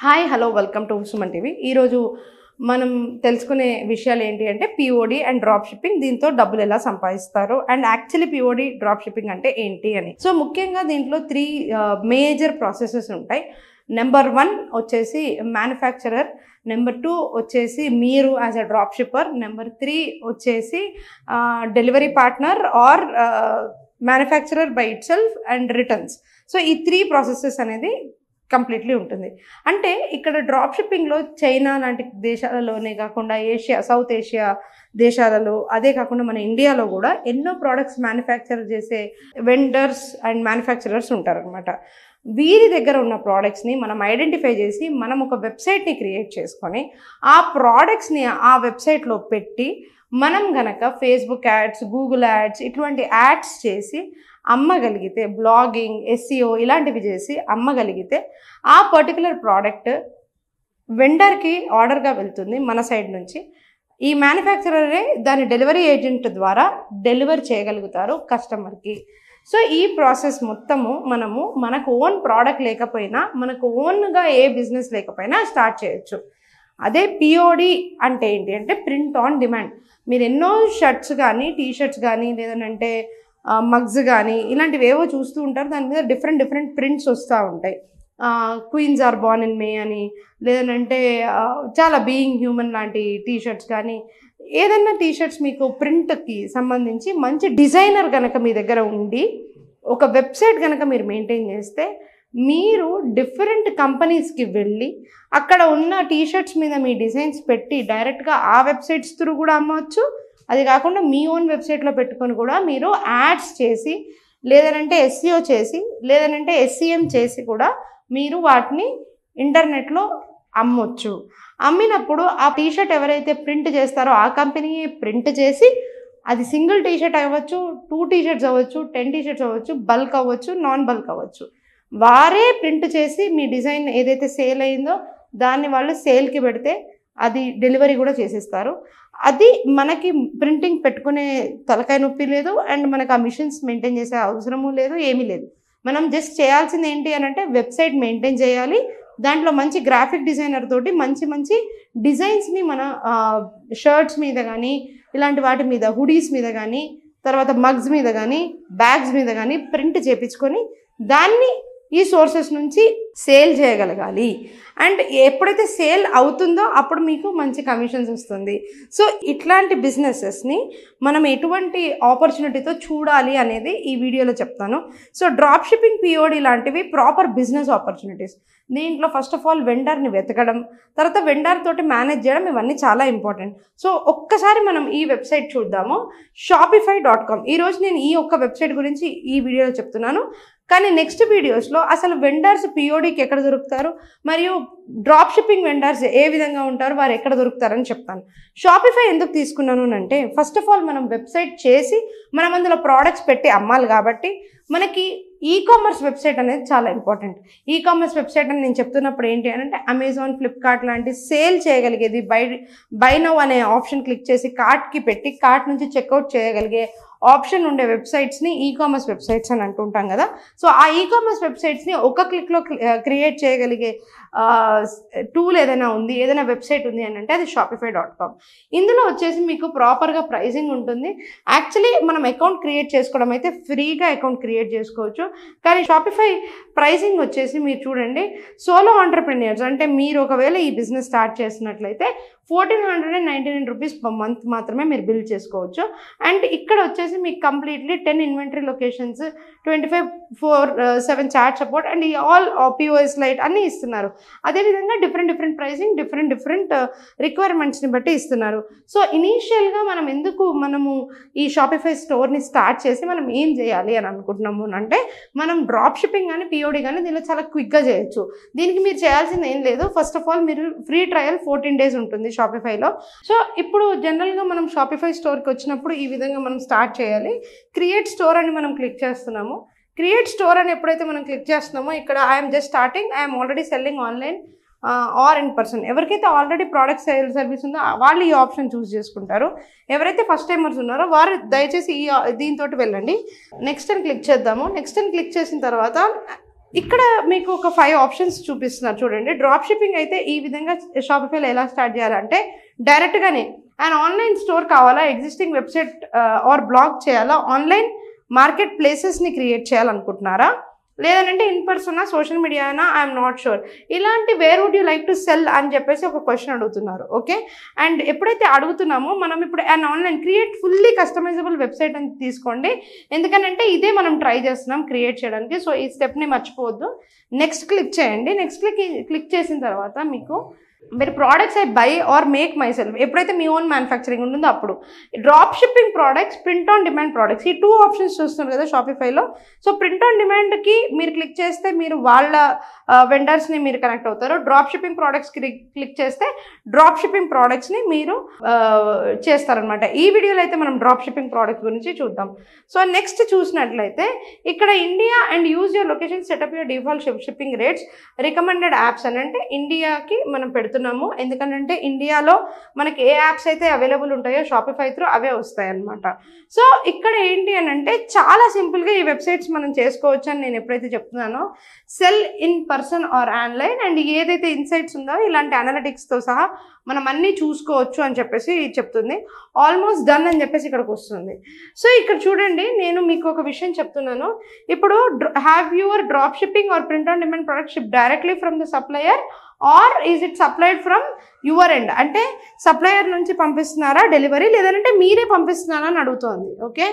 Hi hello welcome to Suman TV. ఈరోజు మనం తెలుసుకునే విషయాలు ఏంటి అంటే పిఓడి అండ్ డ్రాప్ షిప్పింగ్, దీంతో డబ్బులు ఎలా సంపాదిస్తారు and actually POD drop shipping అంటే ఏంటి అని. సో ముఖ్యంగా దీంట్లో 3 మేజర్ ప్రాసెసెస్ ఉంటాయి. నెంబర్ 1 వచ్చేసి మ్యానుఫ్యాక్చరర్, నెంబర్ 2 వచ్చేసి మీరు as a drop shipper, number 3 వచ్చేసి delivery partner or manufacturer by it self and returns. So ఈ 3 ప్రాసెసెస్ అనేది కంప్లీట్లీ ఉంటుంది. అంటే ఇక్కడ డ్రాప్ షిప్పింగ్లో చైనా లాంటి దేశాలలోనే కాకుండా సౌత్ ఏషియా దేశాలలో, అదే కాకుండా మన ఇండియాలో కూడా ఎన్నో ప్రోడక్ట్స్ మ్యానుఫ్యాక్చర్ చేసే వెండర్స్ అండ్ మ్యానుఫ్యాక్చరర్స్ ఉంటారనమాట. వీరి దగ్గర ఉన్న ప్రోడక్ట్స్ని మనం ఐడెంటిఫై చేసి మనం ఒక వెబ్సైట్ని క్రియేట్ చేసుకొని ఆ ప్రోడక్ట్స్ని ఆ వెబ్సైట్లో పెట్టి మనం గనక ఫేస్బుక్ యాడ్స్, గూగుల్ యాడ్స్ ఇటువంటి యాడ్స్ చేసి అమ్మగలిగితే, బ్లాగింగ్, ఎస్ఈఓ ఇలాంటివి చేసి అమ్మగలిగితే ఆ పర్టికులర్ ప్రోడక్ట్ వెండర్కి ఆర్డర్గా వెళ్తుంది మన సైడ్ నుంచి. ఈ మ్యానుఫ్యాక్చరరే దాని డెలివరీ ఏజెంట్ ద్వారా డెలివర్ చేయగలుగుతారు కస్టమర్కి. సో ఈ ప్రాసెస్ మొత్తము మనకు ఓన్ ప్రోడక్ట్ లేకపోయినా, మనకు ఓన్గా ఏ బిజినెస్ లేకపోయినా స్టార్ట్ చేయొచ్చు. అదే పిఓడి అంటే ఏంటి అంటే ప్రింట్ ఆన్ డిమాండ్. మీరు ఎన్నో షర్ట్స్ కానీ, టీషర్ట్స్ కానీ, లేదంటే మగ్స్ కానీ ఇలాంటివి ఏవో చూస్తూ ఉంటారు. దాని మీద డిఫరెంట్ ప్రింట్స్ వస్తూ ఉంటాయి. Queens are born in May అని, లేదంటే చాలా బీయింగ్ హ్యూమన్ లాంటి టీషర్ట్స్ కానీ, ఏదైనా టీషర్ట్స్ మీకు ప్రింట్కి సంబంధించి మంచి డిజైనర్ కనుక మీ దగ్గర ఉండి ఒక వెబ్సైట్ కనుక మీరు మెయింటైన్ చేస్తే మీరు డిఫరెంట్ కంపెనీస్కి వెళ్ళి అక్కడ ఉన్న టీషర్ట్స్ మీద మీ డిజైన్స్ పెట్టి డైరెక్ట్గా ఆ వెబ్సైట్స్ త్రూ కూడా అమ్మవచ్చు. అది కాకుండా మీ ఓన్ వెబ్సైట్లో పెట్టుకొని కూడా మీరు యాడ్స్ చేసి, లేదనంటే ఎస్ఈఓ చేసి, లేదనంటే ఎస్ఈఎం చేసి కూడా మీరు వాటిని ఇంటర్నెట్లో అమ్మొచ్చు. అమ్మినప్పుడు ఆ టీషర్ట్ ఎవరైతే ప్రింట్ చేస్తారో ఆ కంపెనీ ప్రింట్ చేసి, అది సింగిల్ టీషర్ట్ అవ్వచ్చు, 2 టీషర్ట్స్ అవ్వచ్చు, 10 టీషర్ట్స్ అవ్వచ్చు, బల్క్ అవ్వచ్చు, నాన్ బల్క్ అవ్వచ్చు, వారే ప్రింట్ చేసి మీ డిజైన్ ఏదైతే సేల్ అయిందో దాన్ని వాళ్ళు సేల్కి పెడితే అది డెలివరీ కూడా చేసేస్తారు. అది మనకి ప్రింటింగ్ పెట్టుకునే తలకాయ నొప్పి లేదు, అండ్ మనకు ఆ మిషన్స్ మెయింటైన్ చేసే అవసరము లేదు, ఏమీ లేదు. మనం జస్ట్ చేయాల్సింది ఏంటి అని అంటే వెబ్సైట్ మెయింటైన్ చేయాలి. దాంట్లో మంచి గ్రాఫిక్ డిజైనర్ తోటి మంచి డిజైన్స్ని మన షర్ట్స్ మీద కానీ, ఇలాంటి వాటి మీద, హుడీస్ మీద కానీ, తర్వాత మగ్స్ మీద కానీ, బ్యాగ్స్ మీద కానీ ప్రింట్ చేయించుకొని దాన్ని ఈ సోర్సెస్ నుంచి సేల్ చేయగలగాలి. అండ్ ఎప్పుడైతే సేల్ అవుతుందో అప్పుడు మీకు మంచి కమిషన్స్ వస్తుంది. సో ఇట్లాంటి బిజినెసెస్ని మనం ఎటువంటి ఆపర్చునిటీతో చూడాలి అనేది ఈ వీడియోలో చెప్తాను. సో డ్రాప్ షిప్పింగ్, పిఓడి లాంటివి ప్రాపర్ బిజినెస్ ఆపర్చునిటీస్. దీంట్లో ఫస్ట్ ఆఫ్ ఆల్ వెండర్ని వెతకడం, తర్వాత వెండర్ తోటి మేనేజ్ చేయడం, ఇవన్నీ చాలా ఇంపార్టెంట్. సో ఒక్కసారి మనం ఈ వెబ్సైట్ చూద్దాము, shopify.com. ఈరోజు నేను ఈ ఒక్క వెబ్సైట్ గురించి ఈ వీడియోలో చెప్తున్నాను. కానీ నెక్స్ట్ వీడియోస్లో అసలు వెండర్స్ పిఓడికి ఎక్కడ దొరుకుతారు, మరియు డ్రాప్ షిప్పింగ్ వెండర్స్ ఏ విధంగా ఉంటారు, వారు ఎక్కడ దొరుకుతారని చెప్తాను. షాపిఫై ఎందుకు తీసుకున్నాను అంటే ఫస్ట్ ఆఫ్ ఆల్ మనం వెబ్సైట్ చేసి మనం అందులో ప్రోడక్ట్స్ పెట్టి అమ్మాలి కాబట్టి మనకి ఈకామర్స్ వెబ్సైట్ అనేది చాలా ఇంపార్టెంట్. ఈకామర్స్ వెబ్సైట్ అని నేను చెప్తున్నప్పుడు ఏంటి అని అంటే అమెజాన్, ఫ్లిప్కార్ట్ లాంటి సేల్ చేయగలిగేది, బై నౌ అనే ఆప్షన్ క్లిక్ చేసి కార్ట్కి పెట్టి కార్ట్ నుంచి చెక్అవుట్ చేయగలిగే ఆప్షన్ ఉండే వెబ్సైట్స్ని ఈకామర్స్ వెబ్సైట్స్ అని అంటుంటాం కదా. సో ఆ ఈకామర్స్ వెబ్సైట్స్ని ఒక క్లిక్లో క్రియేట్ చేయగలిగే టూల్ ఏదైనా ఉంది, ఏదైనా వెబ్సైట్ ఉంది అని అంటే అది shopify.com. ఇందులో వచ్చేసి మీకు ప్రాపర్గా ప్రైజింగ్ ఉంటుంది. యాక్చువల్లీ మనం అకౌంట్ క్రియేట్ చేసుకోవడం అయితే ఫ్రీగా అకౌంట్ క్రియేట్ చేసుకోవచ్చు. కానీ షాపిఫై ప్రైజింగ్ వచ్చేసి మీరు చూడండి, సోలో ఆంటర్ప్రెన్యూర్స్ అంటే మీరు ఒకవేళ ఈ బిజినెస్ స్టార్ట్ చేసినట్లయితే 1499 రూపీస్ పర్ మంత్ మాత్రమే మీరు బిల్ చేసుకోవచ్చు. అండ్ ఇక్కడ వచ్చేసి మీకు completely 10 inventory locations, 24/7 chat support and all POS light అన్నీ ఇస్తున్నారు. అదేవిధంగా డిఫరెంట్ ప్రైసింగ్, డిఫరెంట్ రిక్వైర్మెంట్స్ని బట్టి ఇస్తున్నారు. సో ఇనీషియల్గా మనము ఈ షాపిఫై స్టోర్ని స్టార్ట్ చేసి మనం ఏం చేయాలి అని అనుకుంటున్నాము అంటే మనం డ్రాప్ షిప్పింగ్ కానీ, పిఓడి కానీ దీనిలో చాలా క్విక్గా చేయొచ్చు. దీనికి మీరు చేయాల్సింది ఏం లేదు. ఫస్ట్ ఆఫ్ ఆల్ మీరు ఫ్రీ ట్రయల్ 14 days ఉంటుంది షాపిఫైలో. సో ఇప్పుడు జనరల్గా మనం షాపిఫై స్టోర్కి వచ్చినప్పుడు ఈ విధంగా మనం స్టార్ట్ చేయాలి. క్రియేట్ స్టోర్ అని మనం క్లిక్ చేస్తున్నాము. క్రియేట్ స్టోర్ అని ఎప్పుడైతే మనం క్లిక్ చేస్తున్నామో ఇక్కడ I'm just starting, I'm already selling online or in person. ఎవరికైతే ఆల్రెడీ ప్రోడక్ట్ సేల్ సర్వీస్ ఉందో వాళ్ళు ఈ ఆప్షన్ చూస్ చేసుకుంటారు. ఎవరైతే ఫస్ట్ టైమర్స్ ఉన్నారో వారు దయచేసి దీంతో వెళ్ళండి. నెక్స్ట్ అని క్లిక్ చేద్దాము. నెక్స్ట్ అని క్లిక్ చేసిన తర్వాత ఇక్కడ మీకు ఒక 5 ఆప్షన్స్ చూపిస్తున్నారు చూడండి. డ్రాప్ షిప్పింగ్ అయితే ఈ విధంగా షాపిఫైలో ఎలా స్టార్ట్ చేయాలంటే డైరెక్ట్గానే అండ్ ఆన్లైన్ స్టోర్ కావాలా, ఎగ్జిస్టింగ్ వెబ్సైట్ ఆర్ బ్లాగ్ చేయాలా, ఆన్లైన్ మార్కెట్ ప్లేసెస్ని క్రియేట్ చేయాలనుకుంటున్నారా, లేదంటే ఇన్ పర్సనా, సోషల్ మీడియానా, ఐఎమ్ నాట్ షూర్, ఇలాంటి where would you like to sell అని చెప్పేసి ఒక క్వశ్చన్ అడుగుతున్నారు. ఓకే, అండ్ ఎప్పుడైతే అడుగుతున్నామో మనం ఇప్పుడు and online create fully customisable website అని తీసుకోండి. ఎందుకంటే ఇదే మనం ట్రై చేస్తున్నాం క్రియేట్ చేయడానికి. సో ఈ స్టెప్ని మర్చిపోవద్దు. నెక్స్ట్ క్లిక్ చేయండి. నెక్స్ట్ క్లిక్ చేసిన తర్వాత మీకు మీరు products I by are make my self, ఎప్పుడైతే మీ ఓన్ మ్యానుఫ్యాక్చరింగ్ ఉంటుందో అప్పుడు drop shipping products, print on demand products, ఈ 2 ఆప్షన్స్ చూస్తున్నారు కదా షాపిఫైలో. సో ప్రింట్ ఆన్ డిమాండ్కి మీరు క్లిక్ చేస్తే మీరు వాళ్ళ వెండర్స్ని మీరు కనెక్ట్ అవుతారు. డ్రాప్ షిప్పింగ్ ప్రోడక్ట్స్ క్లిక్ చేస్తే డ్రాప్ షిప్పింగ్ ప్రోడక్ట్స్ని మీరు చేస్తారనమాట. ఈ వీడియోలో అయితే మనం డ్రాప్ షిప్పింగ్ ప్రోడక్ట్స్ గురించి చూద్దాం. సో నెక్స్ట్ చూసినట్లయితే ఇక్కడ India and use your location, setup your default shipping rates, recommended apps అని అంటే ఇండియాకి మనం పెడుతున్నాము. ఎందుకంటే ఇండియాలో మనకి ఏ యాప్స్ అయితే అవైలబుల్ ఉంటాయో షాపిఫై త్రూ అవే వస్తాయి అన్నమాట. సో ఇక్కడ ఏంటి అని అంటే చాలా సింపుల్గా ఈ వెబ్సైట్స్ మనం చేసుకోవచ్చు అని నేను ఎప్పుడైతే చెప్తున్నానో, sell in person or online, and ఏదైతే ఇన్సైట్స్ ఉందో ఇలాంటి అనలిటిక్స్తో సహా మనం అన్నీ చూసుకోవచ్చు అని చెప్పేసి చెప్తుంది. ఆల్మోస్ట్ డన్ అని చెప్పేసి ఇక్కడికి వస్తుంది. సో ఇక్కడ చూడండి, నేను మీకు ఒక విషయం చెప్తున్నాను. ఇప్పుడు have your drop shipping or print on demand product ship directly from the supplier or is it supplied from your end, అంటే సప్లయర్ నుంచి పంపిస్తున్నారా డెలివరీ, లేదంటే మీరే పంపిస్తున్నారా అని అడుగుతోంది. ఓకే,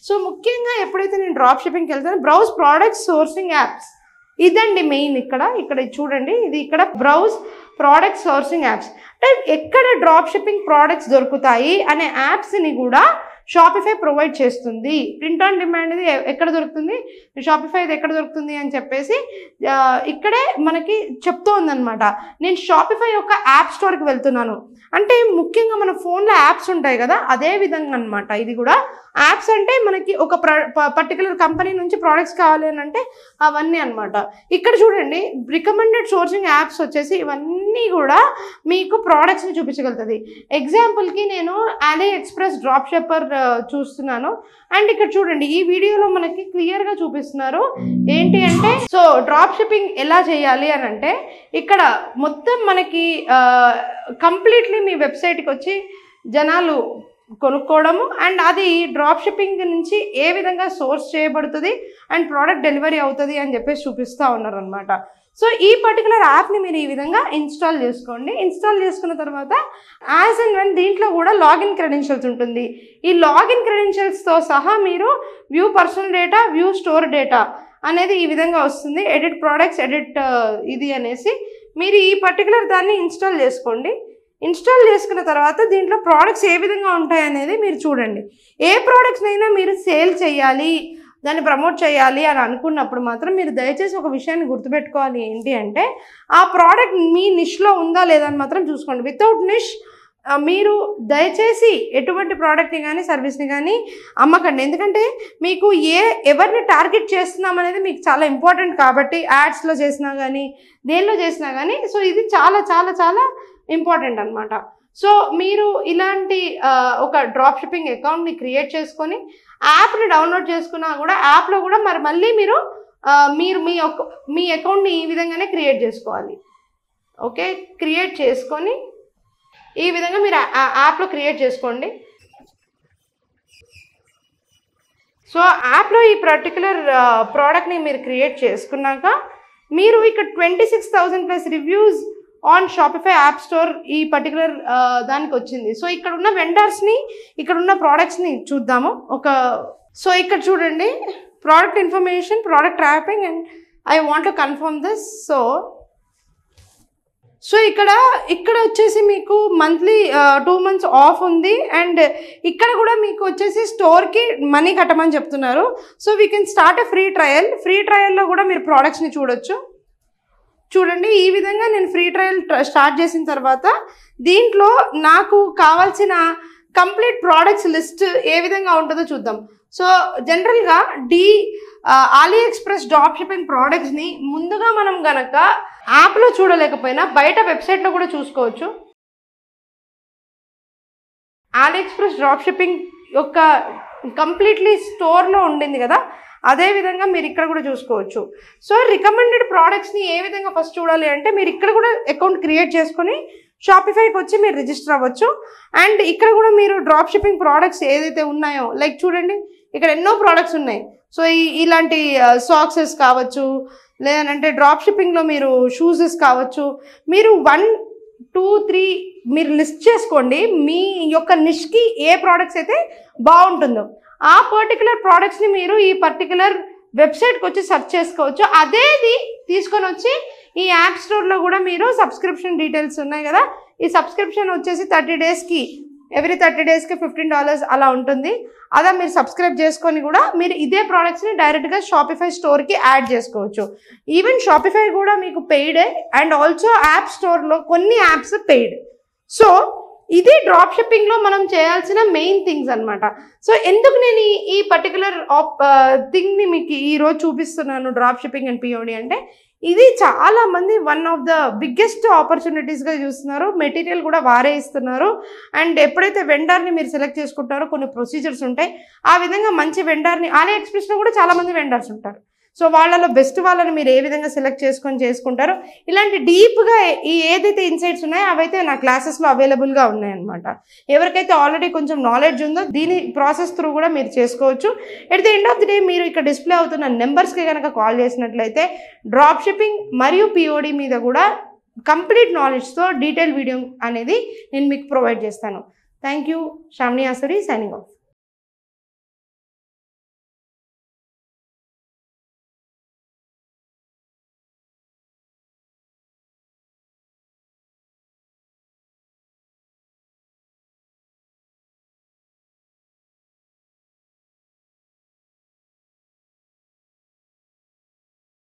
సో ముఖ్యంగా ఎప్పుడైతే నేను డ్రాప్ షిప్పింగ్కి వెళ్తాను, బ్రౌజ్ ప్రోడక్ట్ సోర్సింగ్ యాప్స్, ఇదండి మెయిన్. ఇక్కడ చూడండి, ఇది ఇక్కడ బ్రౌజ్ ప్రోడక్ట్ సోర్సింగ్ యాప్స్ అంటే ఎక్కడ డ్రాప్ షిప్పింగ్ ప్రోడక్ట్స్ దొరుకుతాయి అనే యాప్స్ని కూడా షాపిఫై ప్రొవైడ్ చేస్తుంది. ప్రింట్ ఆన్ డిమాండ్ ఇది ఎక్కడ దొరుకుతుంది, షాపిఫై ఇది ఎక్కడ దొరుకుతుంది అని చెప్పేసి ఇక్కడే మనకి చెప్తోందనమాట. నేను షాపిఫై యొక్క యాప్ స్టోర్కి వెళ్తున్నాను అంటే ముఖ్యంగా మన ఫోన్లో యాప్స్ ఉంటాయి కదా, అదే విధంగా అనమాట ఇది కూడా. యాప్స్ అంటే మనకి ఒక పర్టికులర్ కంపెనీ నుంచి ప్రోడక్ట్స్ కావాలి అని అంటే అవన్నీ అనమాట. ఇక్కడ చూడండి, రికమెండెడ్ సోర్సింగ్ యాప్స్ వచ్చేసి ఇవన్నీ కూడా మీకు ప్రోడక్ట్స్ని చూపించగలుగుతుంది. ఎగ్జాంపుల్కి నేను అలీ ఎక్స్ప్రెస్ డ్రాప్ షిప్పర్ చూస్తున్నాను, అండ్ ఇక్కడ చూడండి ఈ వీడియోలో మనకి క్లియర్గా చూపిస్తున్నారు ఏంటి అంటే, సో డ్రాప్ షిప్పింగ్ ఎలా చేయాలి అని అంటే ఇక్కడ మొత్తం మనకి కంప్లీట్లీ మీ వెబ్సైట్కి వచ్చి జనాలు కొనుక్కోవడము, అండ్ అది డ్రాప్ షిప్పింగ్ నుంచి ఏ విధంగా సోర్స్ చేయబడుతుంది అండ్ ప్రోడక్ట్ డెలివరీ అవుతుంది అని చెప్పేసి చూపిస్తూ ఉన్నారు అనమాట. సో ఈ పర్టికులర్ యాప్ని మీరు ఈ విధంగా ఇన్స్టాల్ చేసుకోండి. ఇన్స్టాల్ చేసుకున్న తర్వాత యాజ్ అండ్ వెన్ దీంట్లో కూడా లాగిన్ క్రెడెన్షియల్స్ ఉంటుంది. ఈ లాగిన్ క్రెడెన్షియల్స్తో సహా మీరు view personal data, view store data అనేది ఈ విధంగా వస్తుంది. ఎడిట్ ప్రోడక్ట్స్, ఎడిట్ ఇది అనేసి మీరు ఈ పర్టికులర్ దాన్ని ఇన్స్టాల్ చేసుకోండి. ఇన్స్టాల్ చేసుకున్న తర్వాత దీంట్లో ప్రోడక్ట్స్ ఏ విధంగా ఉంటాయి అనేది మీరు చూడండి. ఏ ప్రోడక్ట్స్నైనా మీరు సేల్ చేయాలి, దాన్ని ప్రమోట్ చేయాలి అని అనుకున్నప్పుడు మాత్రం మీరు దయచేసి ఒక విషయాన్ని గుర్తుపెట్టుకోవాలి. ఏంటి అంటే ఆ ప్రోడక్ట్ మీ నిష్లో ఉందా లేదా అని మాత్రం చూసుకోండి. వితౌట్ నిష్ మీరు దయచేసి ఎటువంటి ప్రోడక్ట్ని కానీ సర్వీస్ని కానీ అమ్మకండి. ఎందుకంటే మీకు ఎవరిని టార్గెట్ చేస్తున్నాం అనేది మీకు చాలా ఇంపార్టెంట్ కాబట్టి, యాడ్స్లో చేసినా కానీ దేనిలో చేసినా కానీ. సో ఇది చాలా చాలా చాలా ఇంపార్టెంట్ అనమాట. సో మీరు ఇలాంటి ఒక డ్రాప్ షిప్పింగ్ అకౌంట్ని క్రియేట్ చేసుకొని యాప్ని డౌన్లోడ్ చేసుకున్నా కూడా యాప్లో కూడా మళ్ళీ మీరు మీ అకౌంట్ని ఈ విధంగానే క్రియేట్ చేసుకోవాలి. ఓకే, క్రియేట్ చేసుకొని ఈ విధంగా మీరు యాప్లో క్రియేట్ చేసుకోండి. సో యాప్లో ఈ పర్టికులర్ ప్రోడక్ట్ని మీరు క్రియేట్ చేసుకున్నాక మీరు ఇక్కడ 26,000+ reviews on Shopify app store ఈ పర్టికులర్ దానికి వచ్చింది. సో ఇక్కడ ఉన్న వెండర్స్ని, ఇక్కడ ఉన్న ప్రోడక్ట్స్ని చూద్దాము. సో ఇక్కడ చూడండి, product information, product trapping, and I want to confirm this. So ఇక్కడ వచ్చేసి మీకు మంత్లీ 2 months ఆఫ్ ఉంది, అండ్ ఇక్కడ కూడా మీకు వచ్చేసి స్టోర్కి మనీ కట్టమని చెప్తున్నారు. So we can start a free ట్రయల్లో కూడా మీరు ప్రోడక్ట్స్ని చూడొచ్చు. చూడండి, ఈ విధంగా నేను ఫ్రీ ట్రయల్ స్టార్ట్ చేసిన తర్వాత దీంట్లో నాకు కావాల్సిన కంప్లీట్ ప్రోడక్ట్స్ లిస్ట్ ఏ విధంగా ఉంటుందో చూద్దాం. సో జనరల్గా అలీ ఎక్స్ప్రెస్ డ్రాప్ షిప్పింగ్ ప్రోడక్ట్స్ని ముందుగా మనం గనక యాప్లో చూడలేకపోయినా బయట వెబ్సైట్లో కూడా చూసుకోవచ్చు. అలీ ఎక్స్ప్రెస్ డ్రాప్ షిప్పింగ్ యొక్క కంప్లీట్లీ స్టోర్లో ఉండింది కదా, అదేవిధంగా మీరు ఇక్కడ కూడా చూసుకోవచ్చు. సో రికమెండెడ్ ప్రోడక్ట్స్ని ఏ విధంగా ఫస్ట్ చూడాలి అంటే మీరు ఇక్కడ కూడా అకౌంట్ క్రియేట్ చేసుకొని షాపిఫైకి వచ్చి మీరు రిజిస్టర్ అవ్వచ్చు. అండ్ ఇక్కడ కూడా మీరు డ్రాప్ షిప్పింగ్ ప్రోడక్ట్స్ ఏదైతే ఉన్నాయో లైక్ చూడండి ఇక్కడ ఎన్నో ప్రోడక్ట్స్ ఉన్నాయి. సో ఇలాంటి సాక్సెస్ కావచ్చు, లేదంటే డ్రాప్ షిప్పింగ్లో మీరు షూజెస్ కావచ్చు, మీరు 1, 2, 3 మీరు లిస్ట్ చేసుకోండి. మీ యొక్క నిష్కి ఏ ప్రోడక్ట్స్ అయితే బాగుంటుందో ఆ పర్టికులర్ ప్రోడక్ట్స్ని మీరు ఈ పర్టికులర్ వెబ్సైట్కి వచ్చి సెర్చ్ చేసుకోవచ్చు. అదేది తీసుకొని వచ్చి ఈ యాప్ స్టోర్లో కూడా మీరు సబ్స్క్రిప్షన్ డీటెయిల్స్ ఉన్నాయి కదా, ఈ సబ్స్క్రిప్షన్ వచ్చేసి 30 డేస్కి ఎవ్రీ 30 డేస్కి $15 అలా ఉంటుంది. అలా మీరు సబ్స్క్రైబ్ చేసుకొని కూడా మీరు ఇదే ప్రోడక్ట్స్ని డైరెక్ట్గా షాపిఫై స్టోర్కి యాడ్ చేసుకోవచ్చు. ఈవెన్ షాపిఫై కూడా మీకు పెయిడే అండ్ ఆల్సో యాప్ స్టోర్లో కొన్ని యాప్స్ పెయిడ్. సో ఇది డ్రాప్ షిప్పింగ్లో మనం చేయాల్సిన మెయిన్ థింగ్స్ అనమాట. సో ఎందుకు నేను ఈ పర్టికులర్ థింగ్ని మీకు ఈరోజు చూపిస్తున్నాను డ్రాప్ షిప్పింగ్ అండ్ పిఓడి అంటే ఇది చాలా మంది వన్ ఆఫ్ ద బిగ్గెస్ట్ ఆపర్చునిటీస్గా చూస్తున్నారు. మెటీరియల్ కూడా వారే ఇస్తున్నారు. అండ్ ఎప్పుడైతే వెండర్ని మీరు సెలెక్ట్ చేసుకుంటారో కొన్ని ప్రొసీజర్స్ ఉంటాయి. ఆ విధంగా మంచి వెండర్ని ఆలీ ఎక్స్ప్రెస్లో కూడా చాలామంది వెండర్స్ ఉంటారు. సో వాళ్ళలో బెస్ట్ వాళ్ళని మీరు ఏ విధంగా సెలెక్ట్ చేసుకుంటారో ఇలాంటి డీప్గా ఏదైతే ఇన్సైట్స్ ఉన్నాయో అవైతే నా క్లాసెస్లో అవైలబుల్గా ఉన్నాయన్నమాట. ఎవరికైతే ఆల్రెడీ కొంచెం నాలెడ్జ్ ఉందో దీని ప్రాసెస్ త్రూ కూడా మీరు చేసుకోవచ్చు. At the end of the day మీరు ఇక్కడ డిస్ప్లే అవుతున్న నెంబర్స్కి కనుక కాల్ చేసినట్లయితే డ్రాప్ షిప్పింగ్ మరియు పిఓడి మీద కూడా కంప్లీట్ నాలెడ్జ్తో డీటెయిల్ వీడియో అనేది నేను మీకు ప్రొవైడ్ చేస్తాను. Thank you. Sravani Asuri signing of.